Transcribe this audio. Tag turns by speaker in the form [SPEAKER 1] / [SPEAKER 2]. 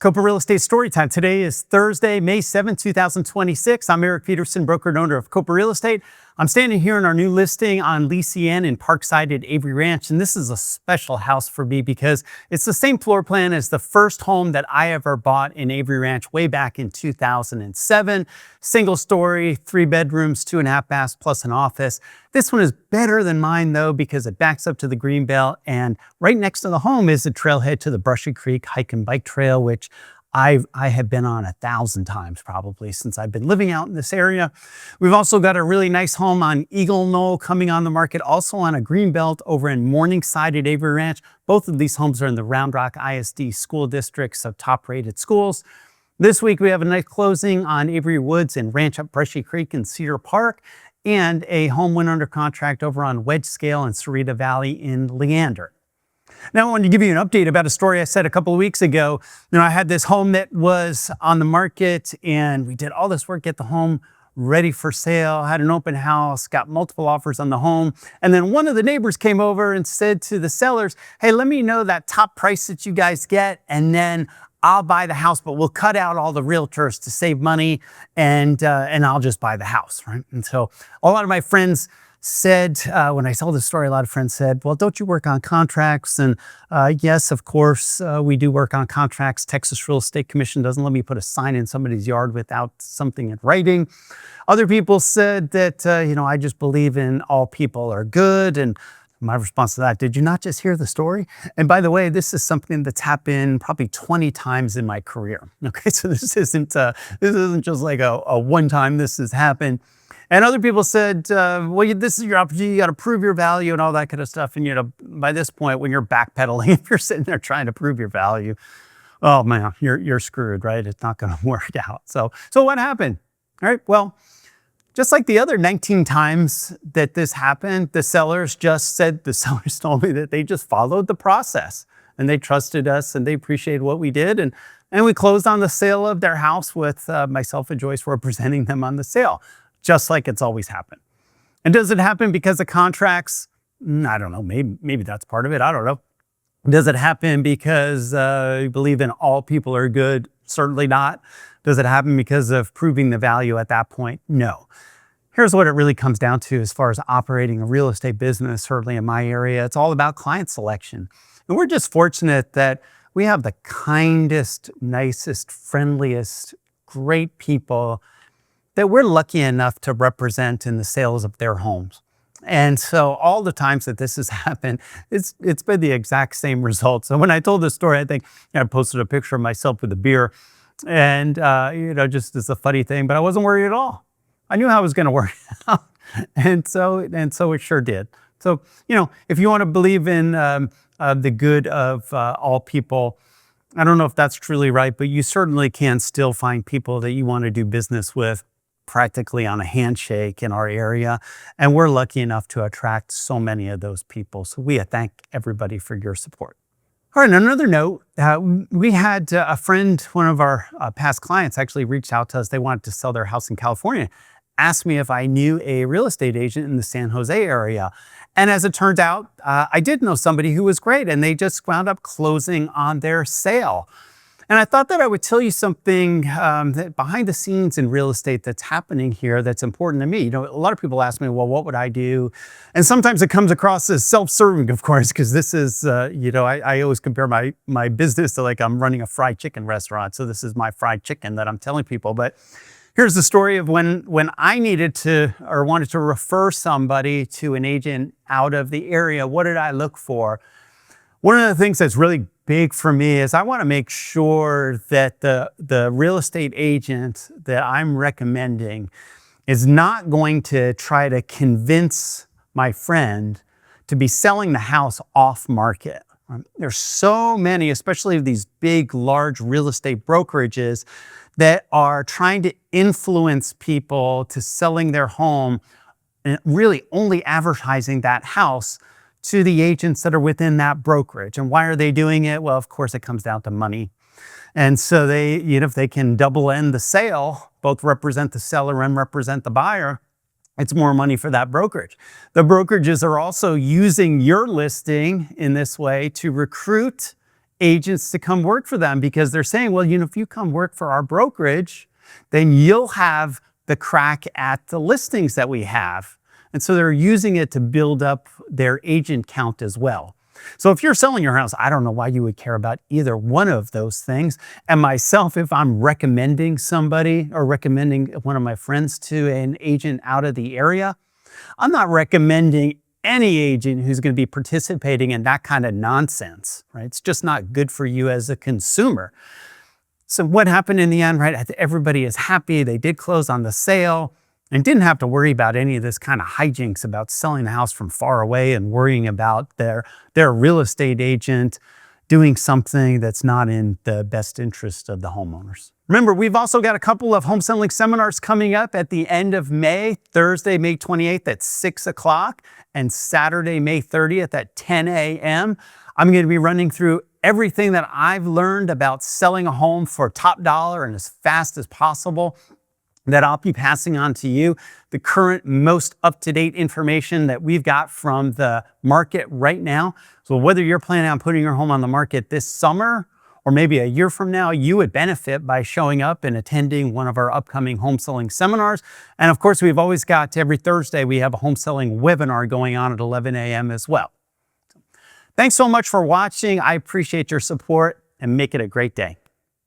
[SPEAKER 1] Kopa Real Estate Storytime. Today is Thursday, May 7th, 2026. I'm Eric Peterson, broker and owner of Kopa Real Estate. I'm standing here in our new listing on Elysian in Parkside at Avery Ranch, and this is a special house for me because it's the same floor plan as the first home that I ever bought in Avery Ranch way back in 2007. Single story, 3 bedrooms, 2.5 baths, plus an office. This one is better than mine though because it backs up to the greenbelt, and right next to the home is the trailhead to the Brushy Creek hike and bike trail, which I have been on 1,000 times probably since I've been living out in this area. We've also got a really nice home on Eagle Knoll coming on the market, also on a greenbelt over in Morningside at Avery Ranch. Both of these homes are in the Round Rock ISD school districts of top-rated schools. This week we have a nice closing on Avery Woods and Ranch up Brushy Creek in Cedar Park, and a home went under contract over on Wedge Scale in Sarita Valley in Leander. Now, I wanted to give you an update about a story I said a couple of weeks ago. I had this home that was on the market, and we did all this work, get the home ready for sale, had an open house, got multiple offers on the home. And then one of the neighbors came over and said to the sellers, hey, let me know that top price that you guys get, and then I'll buy the house, but we'll cut out all the realtors to save money, and I'll just buy the house, right? And so a lot of my friends said, when I told this story, a lot of friends said, well, don't you work on contracts? And yes, of course, we do work on contracts. Texas Real Estate Commission doesn't let me put a sign in somebody's yard without something in writing. Other people said that, I just believe in all people are good. And my response to that, did you not just hear the story? And by the way, this is something that's happened probably 20 times in my career. Okay, so this isn't just like a one time this has happened. And other people said, well, this is your opportunity, you got to prove your value and all that kind of stuff. And by this point, when you're backpedaling, if you're sitting there trying to prove your value, oh man, you're screwed, right? It's not going to work out. So what happened? All right, well, just like the other 19 times that this happened, the sellers told me that they just followed the process and they trusted us and they appreciated what we did. And we closed on the sale of their house with myself and Joyce representing them on the sale, just like it's always happened. And does it happen because of contracts? I don't know, maybe that's part of it, I don't know. Does it happen because you believe in all people are good? Certainly not. Does it happen because of proving the value at that point? No. Here's what it really comes down to as far as operating a real estate business, certainly in my area. It's all about client selection. And we're just fortunate that we have the kindest, nicest, friendliest, great people that we're lucky enough to represent in the sales of their homes. And so all the times that this has happened, it's been the exact same result. So when I told this story, I think I posted a picture of myself with a beer, and just as a funny thing, but I wasn't worried at all. I knew how it was going to work out, and so it sure did. So if you want to believe in the good of all people, I don't know if that's truly right, but you certainly can still find people that you want to do business with practically on a handshake in our area. And we're lucky enough to attract so many of those people. So we thank everybody for your support. All right, on another note, we had a friend, one of our past clients actually reached out to us. They wanted to sell their house in California, asked me if I knew a real estate agent in the San Jose area. And as it turned out, I did know somebody who was great, and they just wound up closing on their sale. And I thought that I would tell you something that behind the scenes in real estate that's happening here that's important to me. A lot of people ask me, well, what would I do? And sometimes it comes across as self-serving, of course, because this is, I always compare my business to like I'm running a fried chicken restaurant. So this is my fried chicken that I'm telling people. But here's the story of when I needed to or wanted to refer somebody to an agent out of the area. What did I look for? One of the things that's really big for me is I want to make sure that the real estate agent that I'm recommending is not going to try to convince my friend to be selling the house off market. There's so many, especially of these big, large real estate brokerages that are trying to influence people to selling their home and really only advertising that house to the agents that are within that brokerage. And why are they doing it? Well, of course, it comes down to money. And so they, if they can double end the sale, both represent the seller and represent the buyer, it's more money for that brokerage. The brokerages are also using your listing in this way to recruit agents to come work for them because they're saying, well, if you come work for our brokerage, then you'll have the crack at the listings that we have. And so they're using it to build up their agent count as well. So if you're selling your house, I don't know why you would care about either one of those things. And myself, if I'm recommending somebody or recommending one of my friends to an agent out of the area, I'm not recommending any agent who's going to be participating in that kind of nonsense, right? It's just not good for you as a consumer. So what happened in the end, right? Everybody is happy. They did close on the sale and didn't have to worry about any of this kind of hijinks about selling the house from far away and worrying about their real estate agent doing something that's not in the best interest of the homeowners. Remember, we've also got a couple of home selling seminars coming up at the end of May, Thursday, May 28th at 6 o'clock and Saturday, May 30th at 10 a.m. I'm going to be running through everything that I've learned about selling a home for top dollar and as fast as possible that I'll be passing on to you, the current most up-to-date information that we've got from the market right now. So whether you're planning on putting your home on the market this summer or maybe a year from now, you would benefit by showing up and attending one of our upcoming home selling seminars. And of course, we've always got every Thursday, we have a home selling webinar going on at 11 a.m. as well. Thanks so much for watching. I appreciate your support and make it a great day.